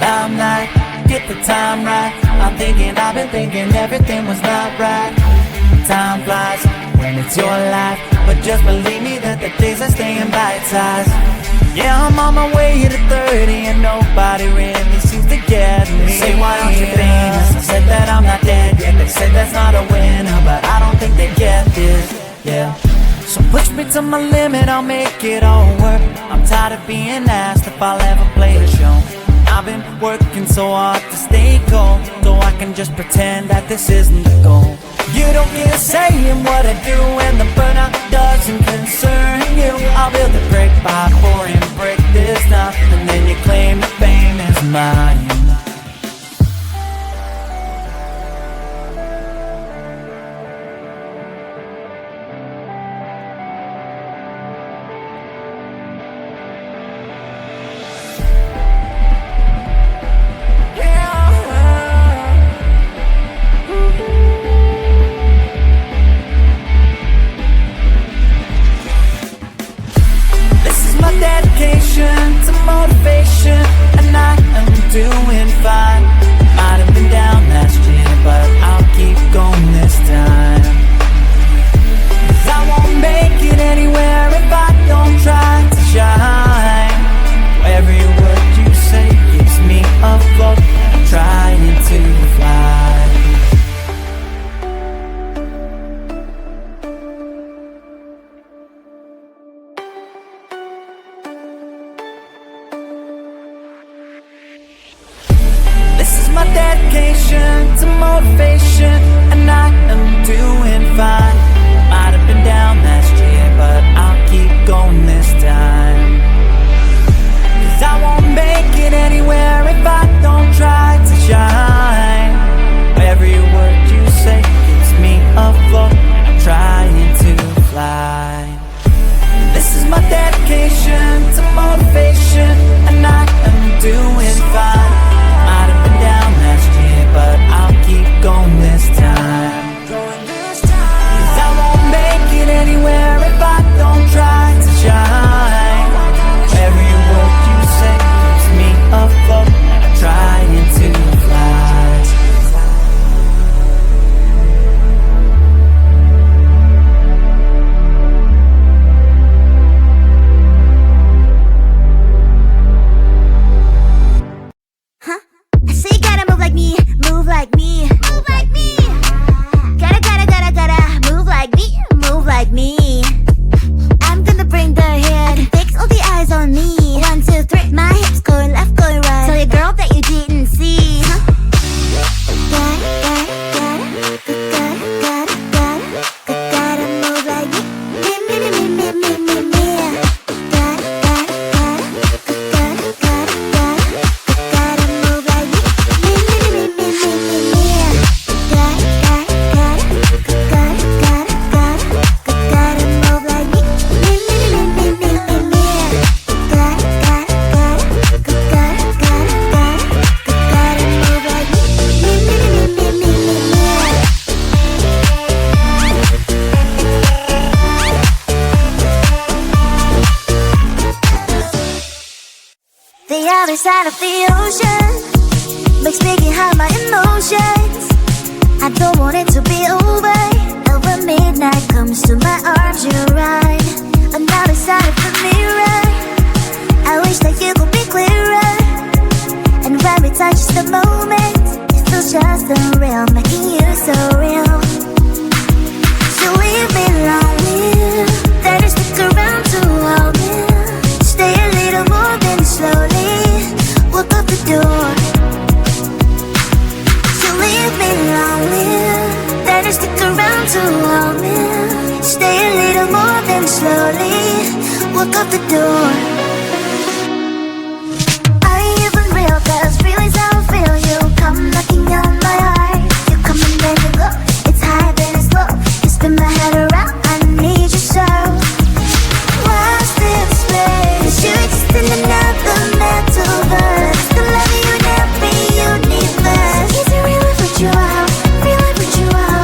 I'm like, get the time right. I've been thinking everything was not right. Time flies when it's your life, but just believe me that the days are staying bite-sized. Yeah, I'm on my way to 30 and nobody really seems to get me. They say, why aren't you famous? I said that I'm not dead yet. They said that's not a winner, but I don't think they get this, yeah. So push me to my limit, I'll make it all work. I'm tired of being asked if I'll ever play a show. I've been working so hard to stay cold, so I can just pretend that this isn't the goal. You don't get a say in what I do, and the burnout doesn't concern you. I'll build a brick by pouring brick this time, and then you claim the fame is mine. To motivation, and I am doing fine. Might have been down last year, but I'll keep going this time. 'Cause I won't make it anywhere if I don't try to shine. Every word you say keeps me afloat, I'm trying to fly. My dedication to motivation, and I am doing fine. Might have been down last year, but I'll keep going this time. 'Cause I won't make it anywhere if I don't try to shine. Every word you say keeps me afloat, I'm trying to fly. This is my dedication to motivation, and I am doing fine. Might have been down last year, but I'll keep going this time. 'Cause I won't make it anywhere if I don't try to shine. Every word you say keeps me afloat, I'm trying to fly. Move like me, move like me. Gotta move like me, move like me. I'm gonna bring the hit, fix all the eyes on me. 1, 2, 3, my hips going left, going right. Tell your girl that you didn't see. Gotta move like me, me. Gotta move like me. The other side of the ocean makes me get high my emotions. I don't want it to be over. Over midnight comes to my arms, you're right. Another side of the mirror, I wish that you could be clearer. And when we touch the moment, it feels just unreal, making you so real. So leave me lonely, then you stick around to hold me. Stay a little more than slowly walk up the door. So leave me lonely, then you stick around to hold me. Stay a little more than slowly walk up the door. Are you even real? 'Cause feelings how I feel. You come knocking on my heart. You come and then you go. It's high then it's low. You spin my head around. I need you so. What's this place? You're just in another metaverse. The love you in every universe. Is it real if you are? Real if you are?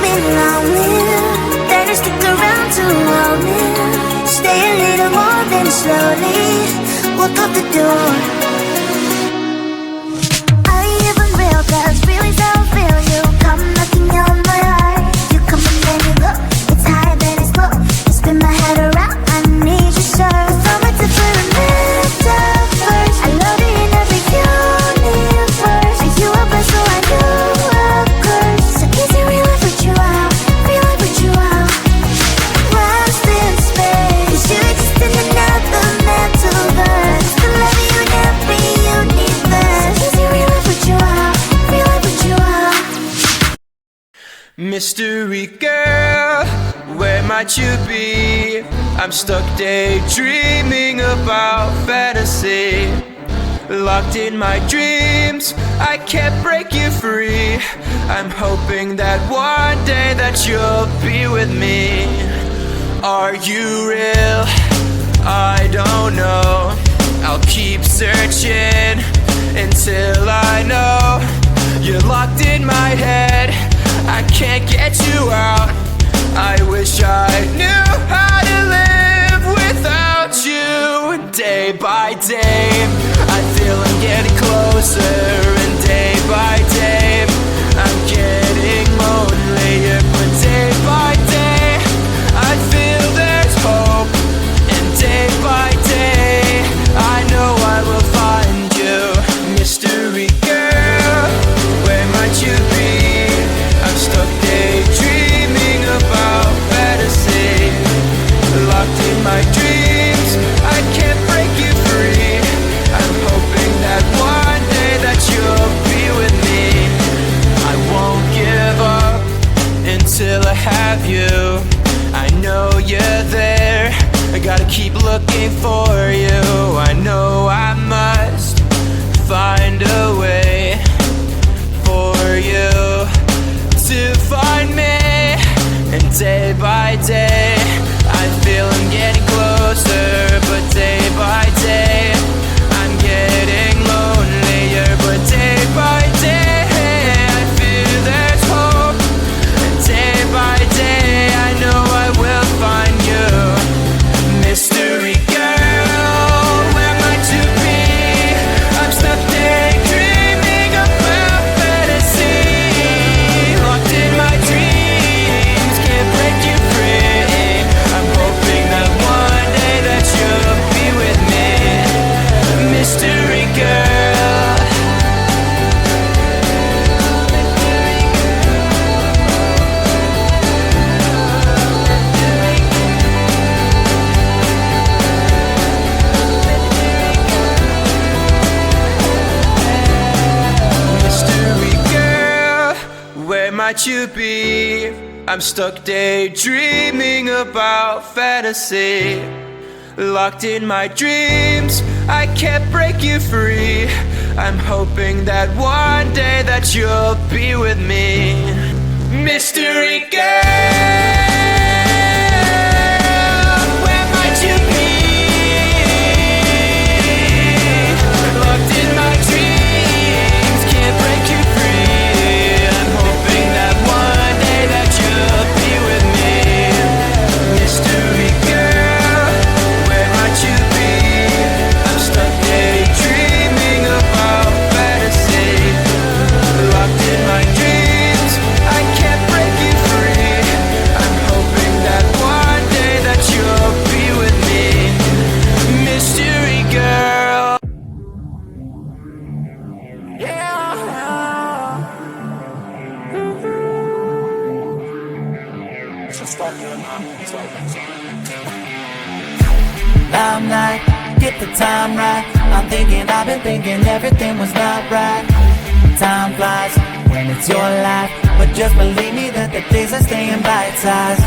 make me lonely, better stick around to hold me. Stay a little more than slowly walk out the door. Are you even real? 'Cause feelings don't feel you. Come knocking on my heart. You come and then you go. It's high then it's low. You spin my head around. I need you so. From a different metaphors. I love you in every universe. Are you a blessing? So I know a curse. So easy real life with you out. Real life with you out. Lost in space. You exist in another metaverse. To love you in every universe. So easy real life with you out. Real life with you out. Mystery girl, where might you be? I'm stuck daydreaming about fantasy. Locked in my dreams, I can't break you free. I'm hoping that one day that you'll be with me. Are you real? I don't know. I'll keep searching until I know. You're locked in my head, I can't get you out. I wish I knew how to live without you. Day by day, I feel I'm getting closer, and day by day, I'm getting lonelier. But day by day, I feel there's hope, and day by day, I know I will find you. Mystery girl, where might you be? I'm stuck daydreaming about fantasy. Locked in my dreams, I can't break you free. I'm hoping that one day that you'll be with me. I won't give up until I have you. I know you're there, I gotta keep looking for you. I know I must find a way for you to find me. And day by day, I feel I'm getting closer. But day by day, I'm getting lonelier. But day by day, I feel there's hope. And day by day, I know I will find you. Mystery girl, where might you be? I'm stuck daydreaming about fantasy. Locked in my dreams, can't break you free. I'm hoping that one day that you'll be with me. Mystery girl. Mystery girl, where might you be? I'm stuck daydreaming about fantasy. Locked in my dreams, I can't break you free. I'm hoping that one day that you'll be with me. Mystery girl, where might you be? Locked in my dreams, can't break you free. I'm hoping that one day that you'll be with me. Mystery girl, where might you be? I'm stuck daydreaming about fantasy. Locked in my dreams, I can't break you free. I'm hoping that one day that you'll be with me. Mystery girl. Limelight, get the time right. I'm thinking, I've been thinking everything was not right. Time flies when it's your life, but just believe me that the days are staying bite-sized.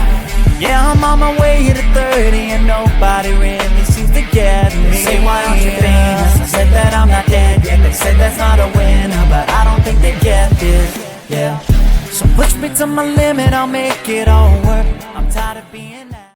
Yeah, I'm on my way to 30 and nobody really seems to get me. They say, why aren't you famous? I said that I'm not dead yet. They said that's not a winner, but I don't think they get this. Yeah, so push me to my limit, I'll make it all work. I'm tired of being